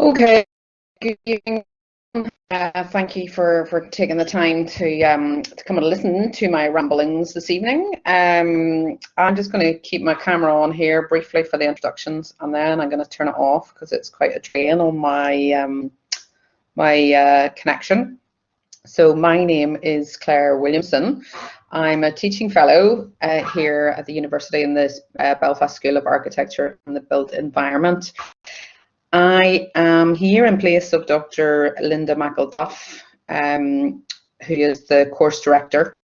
Okay, good evening. Thank you for taking the time to come and listen to my ramblings this evening. I'm just going to keep my camera on here briefly for the introductions, and then I'm going to turn it off because it's quite a drain on my connection. So my name is Claire Williamson. I'm a teaching fellow here at the university in the Belfast School of Architecture and the Built Environment. I am here in place of Dr. Linda McElduff, who is the course director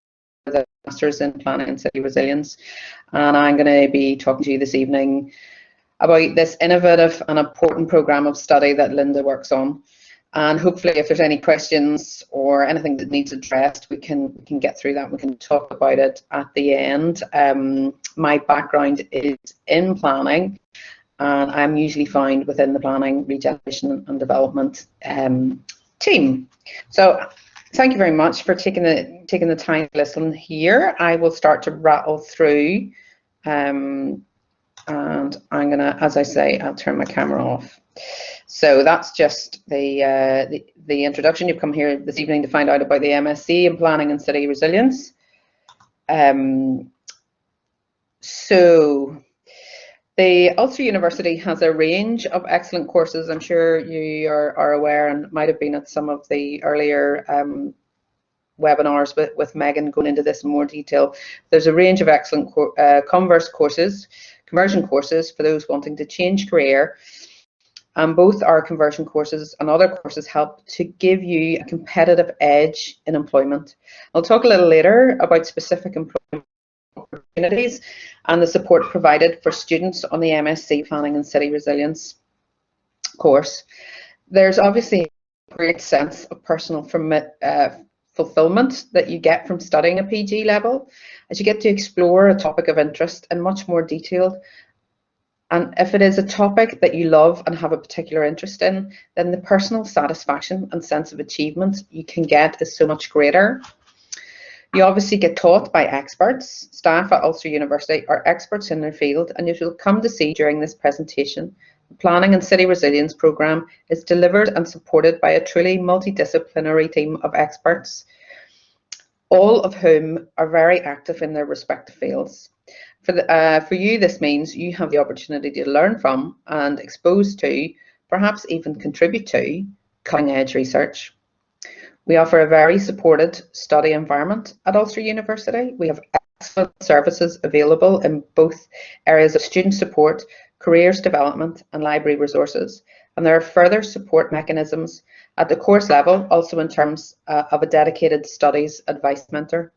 for the Masters in Planning and City Resilience. And I'm going to be talking to you this evening about this innovative and important programme of study that Linda works on. And hopefully, if there's any questions or anything that needs addressed, we can get through that. We can talk about it at the end. My background is in planning, and I'm usually found within the planning, regeneration and development team. So thank you very much for taking the time to listen here. I will start to rattle through, and I'm gonna, as I say, I'll turn my camera off. So that's just the introduction. You've come here this evening to find out about the MSc in Planning and City Resilience. So the Ulster University has a range of excellent courses. I'm sure you are aware and might have been at some of the earlier webinars with Megan going into this in more detail. There's a range of excellent conversion courses for those wanting to change career. And both our conversion courses and other courses help to give you a competitive edge in employment. I'll talk a little later about specific employment opportunities and the support provided for students on the MSc Planning and City Resilience course. There's obviously a great sense of personal fulfillment that you get from studying a PG level, as you get to explore a topic of interest in much more detail. And if it is a topic that you love and have a particular interest in, then the personal satisfaction and sense of achievement you can get is so much greater. You obviously get taught by experts. Staff at Ulster University are experts in their field, and you will come to see during this presentation, the Planning and City Resilience programme is delivered and supported by a truly multidisciplinary team of experts, all of whom are very active in their respective fields. For you, this means you have the opportunity to learn from and expose to, perhaps even contribute to, cutting-edge research. We offer a very supported study environment at Ulster University. We have excellent services available in both areas of student support, careers development and library resources. And there are further support mechanisms at the course level, also in terms of a dedicated studies advice mentor.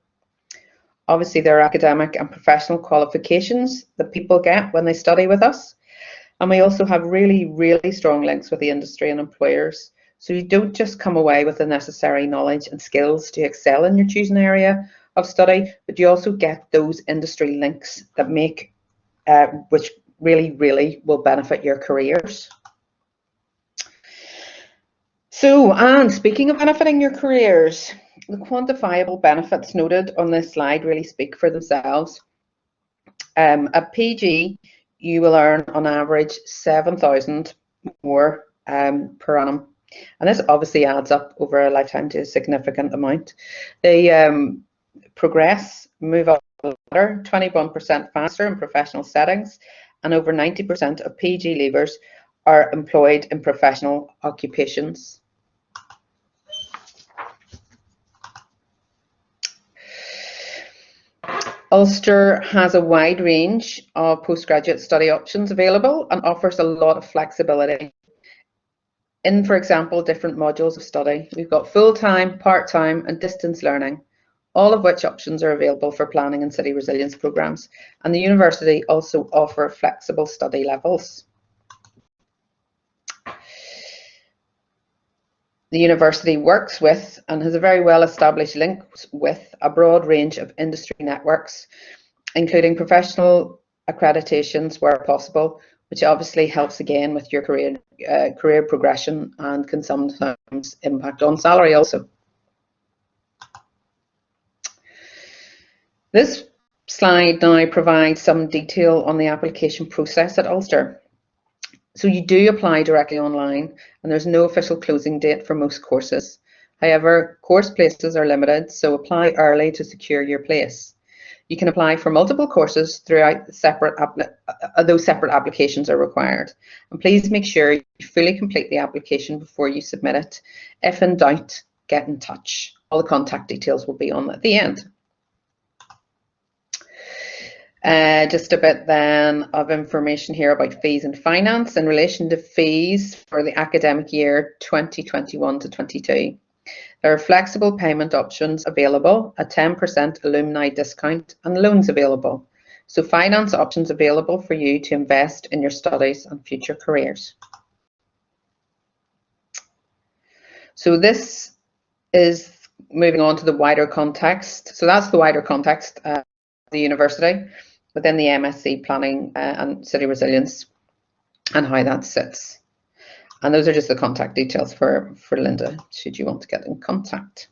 Obviously, there are academic and professional qualifications that people get when they study with us. And we also have really, really strong links with the industry and employers. So you don't just come away with the necessary knowledge and skills to excel in your chosen area of study, but you also get those industry links that make, which really, really will benefit your careers. So, and speaking of benefiting your careers, the quantifiable benefits noted on this slide really speak for themselves. At PG, you will earn on average 7,000 more per annum. And this obviously adds up over a lifetime to a significant amount. They progress, move up the ladder 21% faster in professional settings, and over 90% of PG leavers are employed in professional occupations. Ulster has a wide range of postgraduate study options available and offers a lot of flexibility in, for example, different modules of study. We've got full-time, part-time and distance learning, all of which options are available for planning and city resilience programmes. And the university also offer flexible study levels. The university works with and has a very well-established link with a broad range of industry networks, including professional accreditations where possible, which obviously helps again with your career progression and can sometimes impact on salary also. This slide now provides some detail on the application process at Ulster. So you do apply directly online, and there's no official closing date for most courses. However, course places are limited, so apply early to secure your place. You can apply for multiple courses throughout those separate applications are required. And please make sure you fully complete the application before you submit it. If in doubt, get in touch. All the contact details will be on at the end. Just a bit then of information here about fees and finance in relation to fees for the academic year 2021 to 22. There are flexible payment options available, a 10% alumni discount, and loans available. So finance options available for you to invest in your studies and future careers. So this is moving on to the wider context. So that's the wider context of the university within the MSc Planning and City Resilience and how that sits. And those are just the contact details for Linda, should you want to get in contact.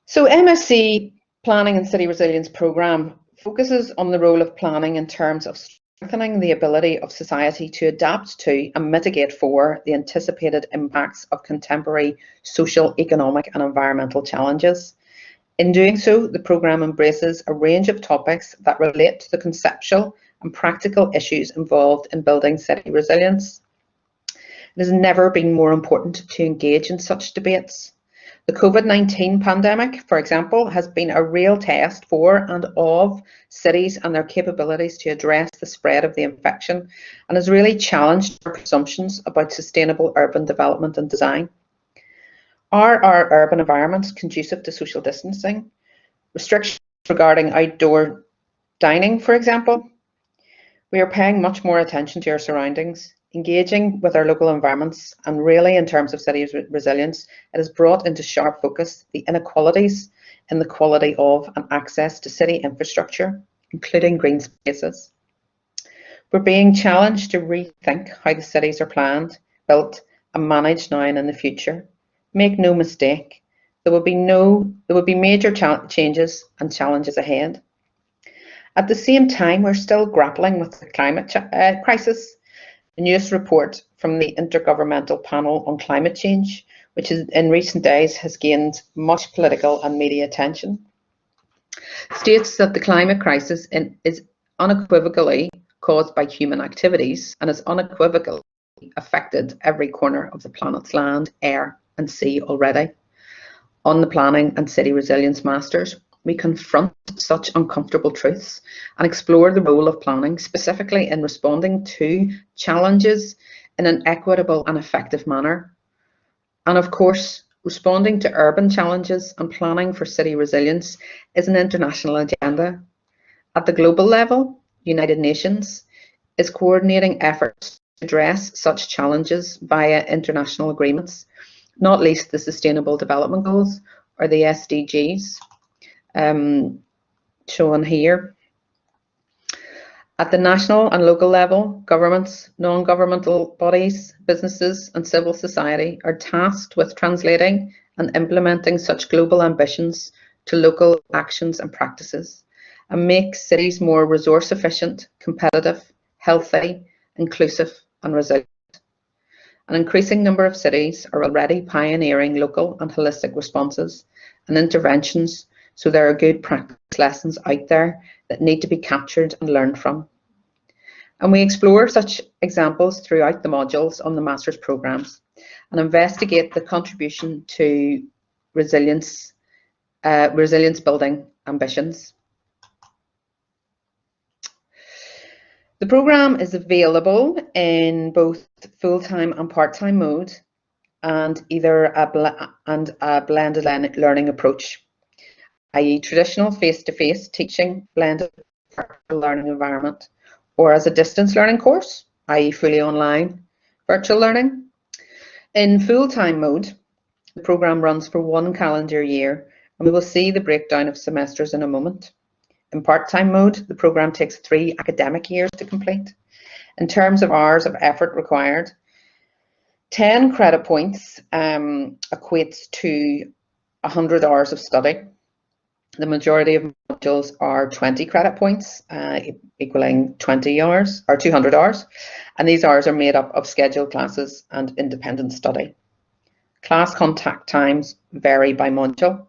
So MSc Planning and City Resilience programme focuses on the role of planning in terms of strengthening the ability of society to adapt to and mitigate for the anticipated impacts of contemporary social, economic and environmental challenges. In doing so, the programme embraces a range of topics that relate to the conceptual and practical issues involved in building city resilience. It has never been more important to engage in such debates. The COVID-19 pandemic, for example, has been a real test for and of cities and their capabilities to address the spread of the infection, and has really challenged our presumptions about sustainable urban development and design. Are our urban environments conducive to social distancing? Restrictions regarding outdoor dining, for example. We are paying much more attention to our surroundings, engaging with our local environments, and really in terms of city resilience, it has brought into sharp focus the inequalities in the quality of and access to city infrastructure, including green spaces. We're being challenged to rethink how the cities are planned, built and managed now and in the future. Make no mistake, there will be major changes and challenges ahead. At the same time, we're still grappling with the climate crisis. The newest report from the Intergovernmental Panel on Climate Change, which in recent days has gained much political and media attention, states that the climate crisis is unequivocally caused by human activities and has unequivocally affected every corner of the planet's land, air and sea already. On the Planning and City Resilience Masters, we confront such uncomfortable truths and explore the role of planning, specifically in responding to challenges in an equitable and effective manner. And of course, responding to urban challenges and planning for city resilience is an international agenda. At the global level, United Nations is coordinating efforts to address such challenges via international agreements, not least the Sustainable Development Goals, or the SDGs, shown here. At the national and local level, governments, non-governmental bodies, businesses and civil society are tasked with translating and implementing such global ambitions to local actions and practices, and make cities more resource efficient, competitive, healthy, inclusive and resilient. An increasing number of cities are already pioneering local and holistic responses and interventions, so there are good practice lessons out there that need to be captured and learned from. And we explore such examples throughout the modules on the master's programs and investigate the contribution to resilience building ambitions. The programme is available in both full-time and part-time mode, and either a blended learning approach, i.e. traditional face-to-face teaching blended virtual learning environment, or as a distance learning course, i.e. fully online virtual learning. In full-time mode, the programme runs for 1 calendar year, and we will see the breakdown of semesters in a moment. In part-time mode, the programme takes 3 academic years to complete. In terms of hours of effort required, 10 credit points equates to 100 hours of study. The majority of modules are 20 credit points, equaling 20 hours or 200 hours, and these hours are made up of scheduled classes and independent study. Class contact times vary by module.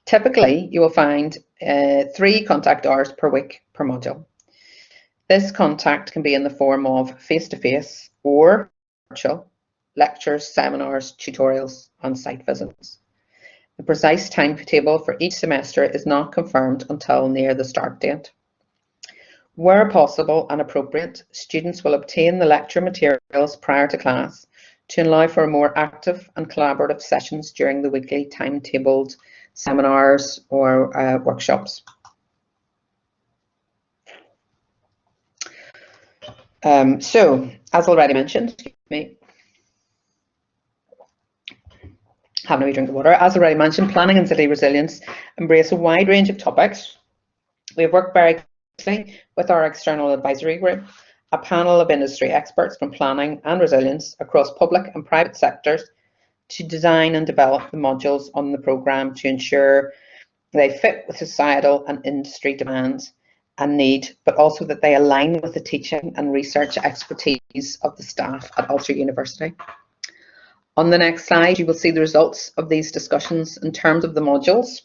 Typically, you will find 3 contact hours per week per module. This contact can be in the form of face-to-face or virtual, lectures, seminars, tutorials, and site visits. The precise timetable for each semester is not confirmed until near the start date. Where possible and appropriate, students will obtain the lecture materials prior to class to allow for more active and collaborative sessions during the weekly timetabled seminars or workshops. So, as already mentioned, having a wee drink of water. As already mentioned, planning and city resilience embrace a wide range of topics. We have worked very closely with our external advisory group, a panel of industry experts from planning and resilience across public and private sectors, to design and develop the modules on the programme to ensure they fit with societal and industry demands and need, but also that they align with the teaching and research expertise of the staff at Ulster University. On the next slide, you will see the results of these discussions in terms of the modules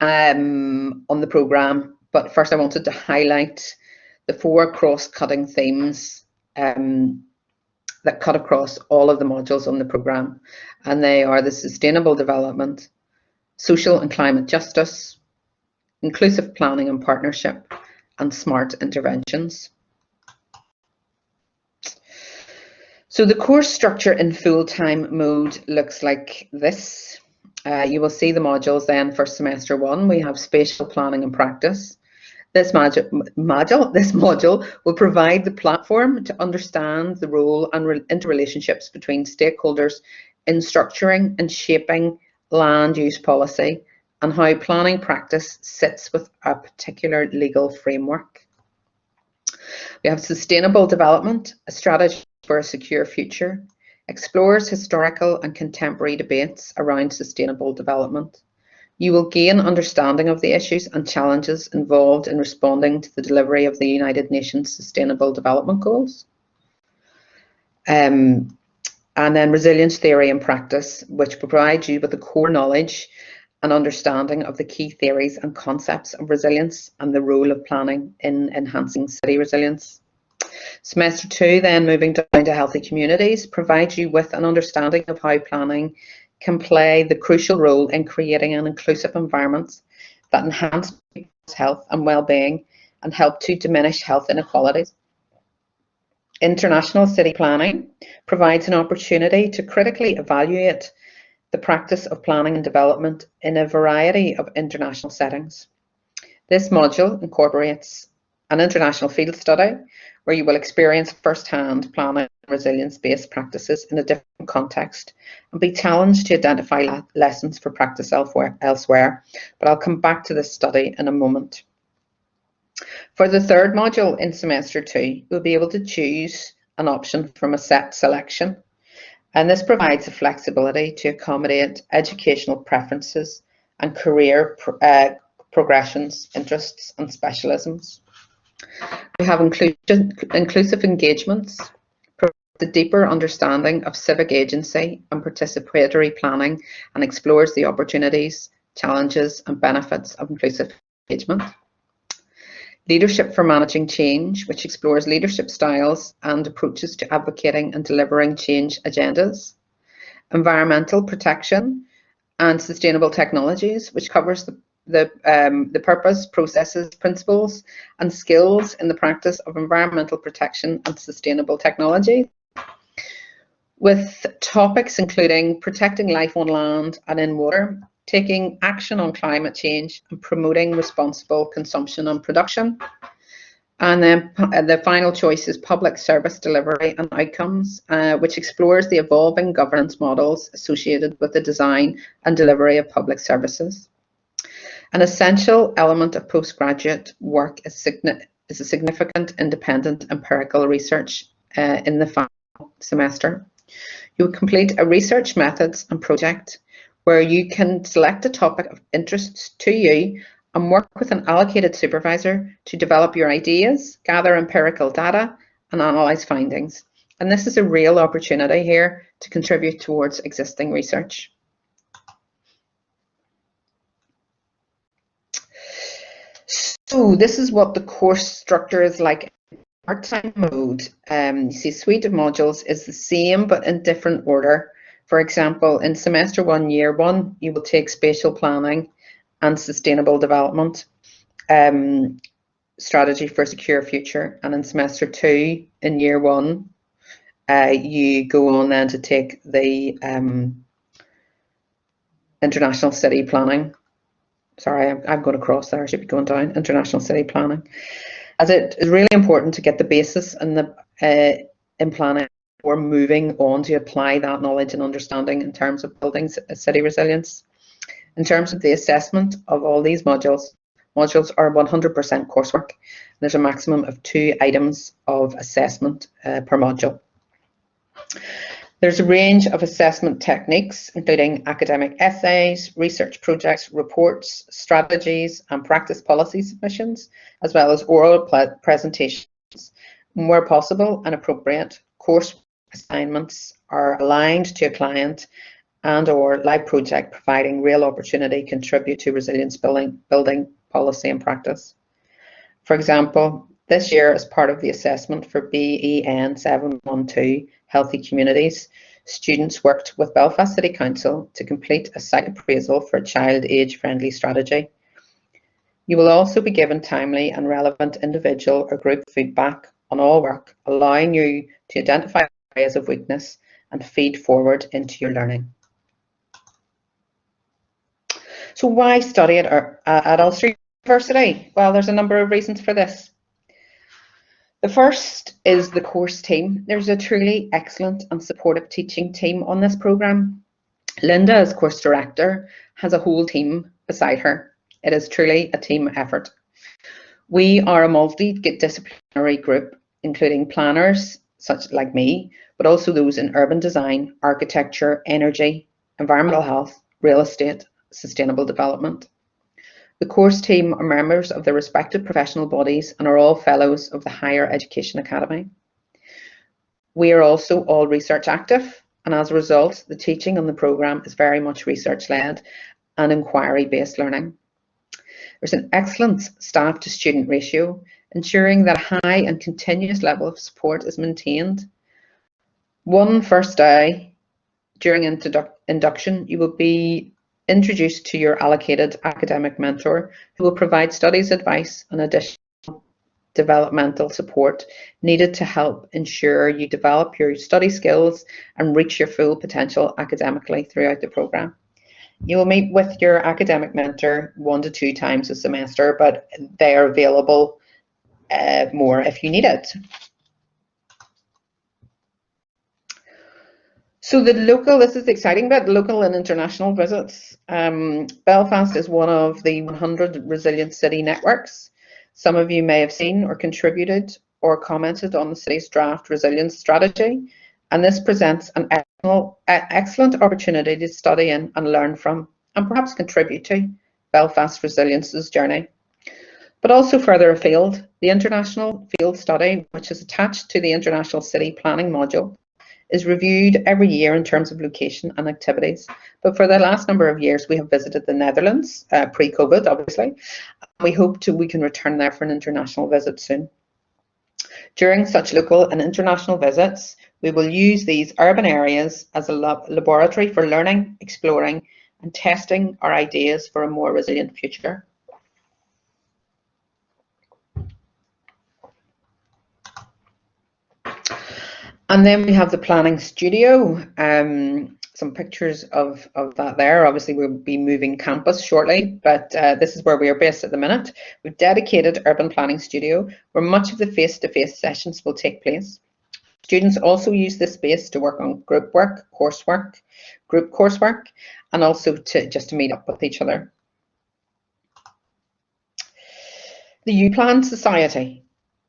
on the programme. But first, I wanted to highlight the 4 cross-cutting themes that cut across all of the modules on the programme. And they are the sustainable development, social and climate justice, inclusive planning and partnership, and smart interventions. So the course structure in full-time mode looks like this. You will see the modules then for semester 1. We have spatial planning and practice. This module will provide the platform to understand the role and interrelationships between stakeholders in structuring and shaping land use policy and how planning practice sits with a particular legal framework. We have sustainable development, a strategy for a secure future, explores historical and contemporary debates around sustainable development. You will gain understanding of the issues and challenges involved in responding to the delivery of the United Nations Sustainable Development Goals. And then resilience theory and practice, which provides you with the core knowledge and understanding of the key theories and concepts of resilience and the role of planning in enhancing city resilience. Semester 2, then moving down to healthy communities, provides you with an understanding of how planning can play the crucial role in creating an inclusive environment that enhance people's health and well-being and help to diminish health inequalities. International city planning provides an opportunity to critically evaluate the practice of planning and development in a variety of international settings. This module incorporates an international field study where you will experience firsthand planning and resilience-based practices in a different context and be challenged to identify lessons for practice elsewhere. But I'll come back to this study in a moment. For the 3rd module in semester 2, you'll be able to choose an option from a set selection, and this provides the flexibility to accommodate educational preferences and career progressions, interests and specialisms. We have inclusive engagements, the deeper understanding of civic agency and participatory planning, and explores the opportunities, challenges and benefits of inclusive engagement. Leadership for managing change, which explores leadership styles and approaches to advocating and delivering change agendas. Environmental protection and sustainable technologies, which covers the purpose, processes, principles and skills in the practice of environmental protection and sustainable technology, with topics including protecting life on land and in water, taking action on climate change and promoting responsible consumption and production. And then the final choice is public service delivery and outcomes, which explores the evolving governance models associated with the design and delivery of public services. An essential element of postgraduate work is a significant independent empirical research in the final semester. You will complete a research methods and project where you can select a topic of interest to you and work with an allocated supervisor to develop your ideas, gather empirical data, and analyse findings. And this is a real opportunity here to contribute towards existing research. So this is what the course structure is like in part-time mode. You see, suite of modules is the same but in different order. For example, in semester 1, year 1, you will take spatial planning and sustainable development, strategy for a secure future. And in semester 2, in year 1, you go on then to take the international city planning. Sorry, I've gone across there, I should be going down, international city planning. As it is really important to get the basis and the in planning or moving on to apply that knowledge and understanding in terms of building city resilience. In terms of the assessment of all these modules are 100% coursework. There's a maximum of 2 items of assessment per module. There's a range of assessment techniques, including academic essays, research projects, reports, strategies, and practice policy submissions, as well as oral presentations. Where possible and appropriate, course assignments are aligned to a client and/or live project, providing real opportunity to contribute to resilience building policy and practice. For example, this year, as part of the assessment for BEN 712, Healthy Communities, students worked with Belfast City Council to complete a site appraisal for a child age-friendly strategy. You will also be given timely and relevant individual or group feedback on all work, allowing you to identify areas of weakness and feed forward into your learning. So why study at Ulster University? Well, there's a number of reasons for this. The first is the course team. There's a truly excellent and supportive teaching team on this programme. Linda, as course director, has a whole team beside her. It is truly a team effort. We are a multidisciplinary group, including planners, such like me, but also those in urban design, architecture, energy, environmental health, real estate, sustainable development. The course team are members of their respective professional bodies and are all fellows of the Higher Education Academy. We are also all research active, and as a result, the teaching on the programme is very much research-led and inquiry-based learning. There's an excellent staff to student ratio, ensuring that a high and continuous level of support is maintained. One first day during induction, you will be introduced to your allocated academic mentor who will provide studies advice and additional developmental support needed to help ensure you develop your study skills and reach your full potential academically throughout the programme. You will meet with your academic mentor 1 to 2 times a semester, but they are available more if you need it. So this is the exciting bit, local and international visits. Belfast is one of the 100 Resilient City networks. Some of you may have seen or contributed or commented on the city's draft resilience strategy, and this presents an excellent opportunity to study in and learn from, and perhaps contribute to, Belfast Resilience's journey. But also further afield, the International Field Study, which is attached to the International City Planning module, is reviewed every year in terms of location and activities. But for the last number of years, we have visited the Netherlands, pre-COVID, obviously. We hope we can return there for an international visit soon. During such local and international visits, we will use these urban areas as a laboratory for learning, exploring, and testing our ideas for a more resilient future. And then we have the planning studio, some pictures of that there. Obviously, we'll be moving campus shortly, but this is where we are based at the minute. We've dedicated urban planning studio where much of the face-to-face sessions will take place. Students also use this space to work on group work, group coursework, and also just to meet up with each other. The UPlan Society.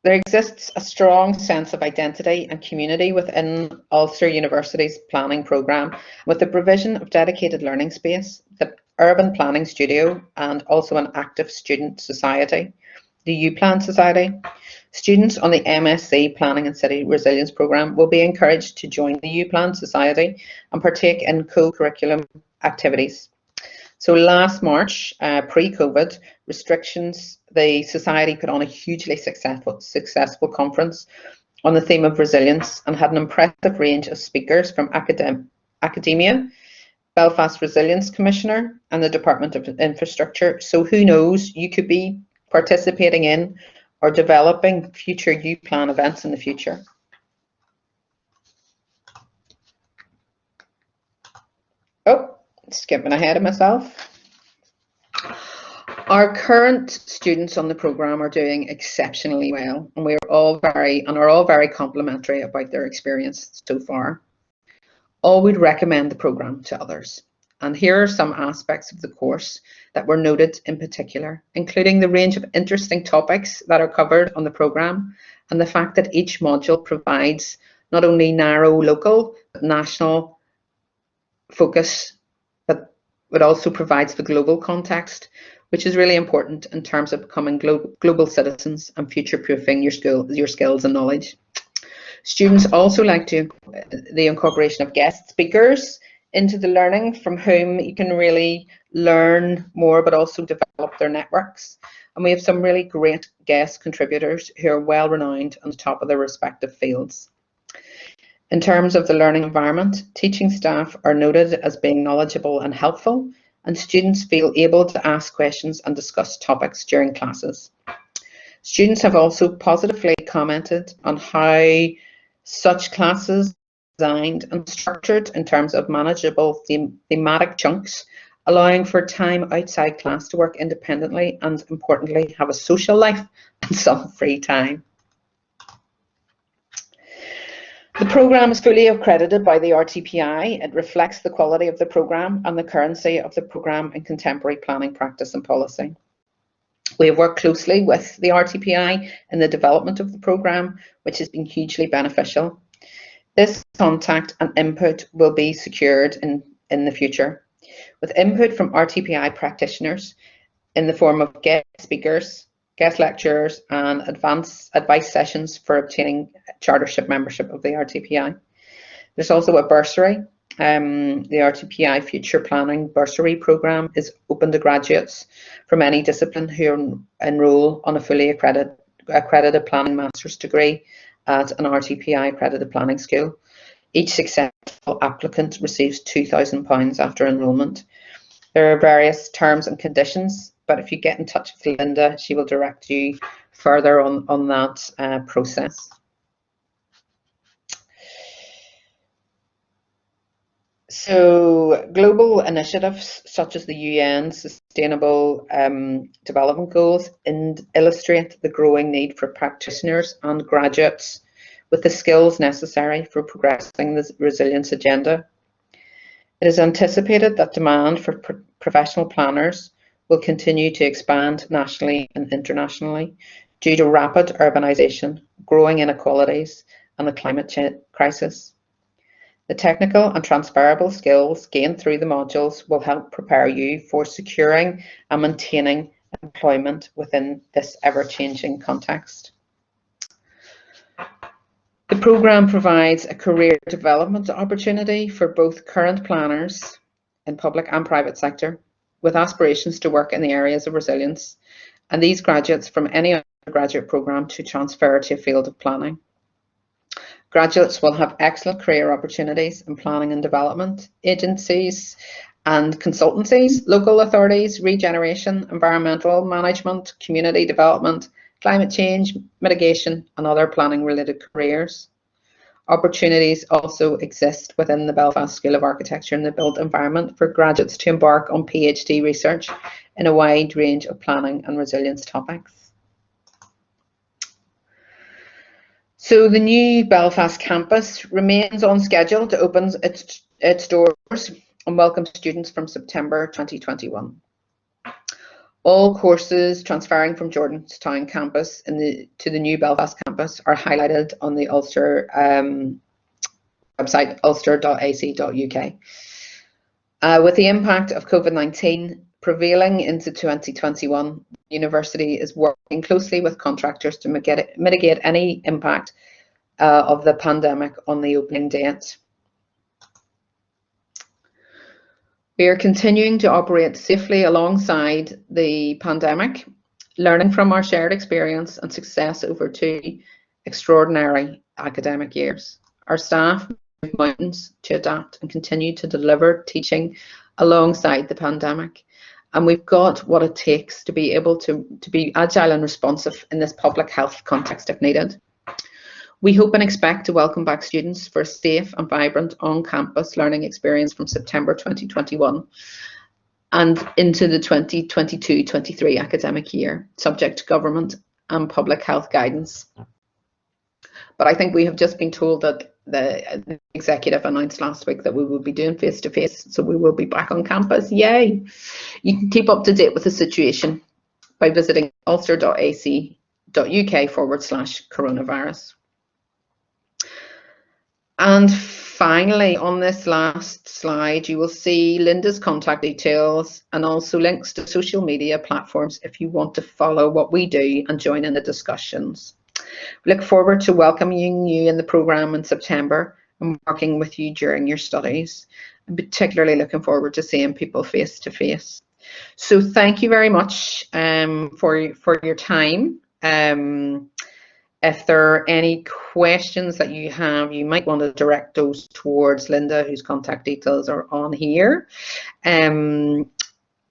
There exists a strong sense of identity and community within Ulster University's planning programme, with the provision of dedicated learning space, the urban planning studio, and also an active student society, the UPlan Society. Students on the MSc Planning and City Resilience programme will be encouraged to join the UPlan Society and partake in co-curriculum activities. So last March, pre-COVID restrictions, the Society put on a hugely successful conference on the theme of resilience and had an impressive range of speakers from academia, Belfast Resilience Commissioner and the Department of Infrastructure. So who knows, you could be participating in or developing future UPlan events in the future. Oh, skipping ahead of myself. Our current students on the programme are doing exceptionally well, and are all very complimentary about their experience so far. All would recommend the programme to others. And here are some aspects of the course that were noted in particular, including the range of interesting topics that are covered on the programme and the fact that each module provides not only narrow local but national focus, but it also provides the global context, which is really important in terms of becoming global citizens and future-proofing your skills and knowledge. Students also like the incorporation of guest speakers into the learning, from whom you can really learn more but also develop their networks. And we have some really great guest contributors who are well renowned on the top of their respective fields. In terms of the learning environment, teaching staff are noted as being knowledgeable and helpful, and students feel able to ask questions and discuss topics during classes. Students have also positively commented on how such classes are designed and structured in terms of manageable thematic chunks, allowing for time outside class to work independently and, importantly, have a social life and some free time. The programme is fully accredited by the RTPI. It reflects the quality of the programme and the currency of the programme in contemporary planning practice and policy. We have worked closely with the RTPI in the development of the programme, which has been hugely beneficial. This contact and input will be secured in the future, with input from RTPI practitioners in the form of guest speakers, guest lecturers and advice sessions for obtaining chartership membership of the RTPI. There's also a bursary. The RTPI Future Planning Bursary Programme is open to graduates from any discipline who enrol on a fully accredited planning master's degree at an RTPI accredited planning school. Each successful applicant receives £2,000 after enrolment. There are various terms and conditions, but if you get in touch with Linda, she will direct you further on that process. So global initiatives such as the UN Sustainable Development Goals illustrate the growing need for practitioners and graduates with the skills necessary for progressing the resilience agenda. It is anticipated that demand for professional planners will continue to expand nationally and internationally due to rapid urbanisation, growing inequalities, and the climate change crisis. The technical and transferable skills gained through the modules will help prepare you for securing and maintaining employment within this ever-changing context. The programme provides a career development opportunity for both current planners in public and private sector with aspirations to work in the areas of resilience, and these graduates from any undergraduate programme to transfer to a field of planning. Graduates will have excellent career opportunities in planning and development, agencies and consultancies, local authorities, regeneration, environmental management, community development, climate change, mitigation, and other planning related careers. Opportunities also exist within the Belfast School of Architecture and the built environment for graduates to embark on PhD research in a wide range of planning and resilience topics. So the new Belfast campus remains on schedule to open its doors and welcome students from September 2021. All courses transferring from Jordanstown campus to the new Belfast campus are highlighted on the Ulster website, ulster.ac.uk. With the impact of COVID-19 prevailing into 2021, the university is working closely with contractors to mitigate any impact of the pandemic on the opening date. We are continuing to operate safely alongside the pandemic, learning from our shared experience and success over 2 extraordinary academic years. Our staff moved mountains to adapt and continue to deliver teaching alongside the pandemic. And we've got what it takes to be able to be agile and responsive in this public health context if needed. We hope and expect to welcome back students for a safe and vibrant on-campus learning experience from September 2021 and into the 2022-23 academic year, subject to government and public health guidance. But I think we have just been told that the executive announced last week that we will be doing face-to-face, so we will be back on campus. Yay! You can keep up to date with the situation by visiting ulster.ac.uk/coronavirus. And finally, on this last slide, you will see Linda's contact details and also links to social media platforms if you want to follow what we do and join in the discussions. We look forward to welcoming you in the programme in September and working with you during your studies. I'm particularly looking forward to seeing people face to face. So thank you very much for your time. If there are any questions that you have, you might want to direct those towards Linda, whose contact details are on here. And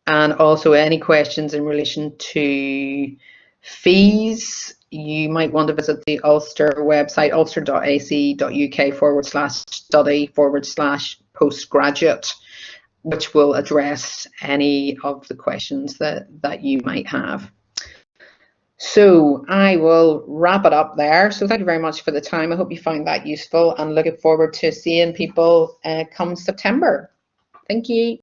also any questions in relation to fees, you might want to visit the Ulster website, ulster.ac.uk/study/postgraduate, which will address any of the questions that you might have. So I will wrap it up there. So thank you very much for the time. I hope you found that useful and looking forward to seeing people come September. Thank you.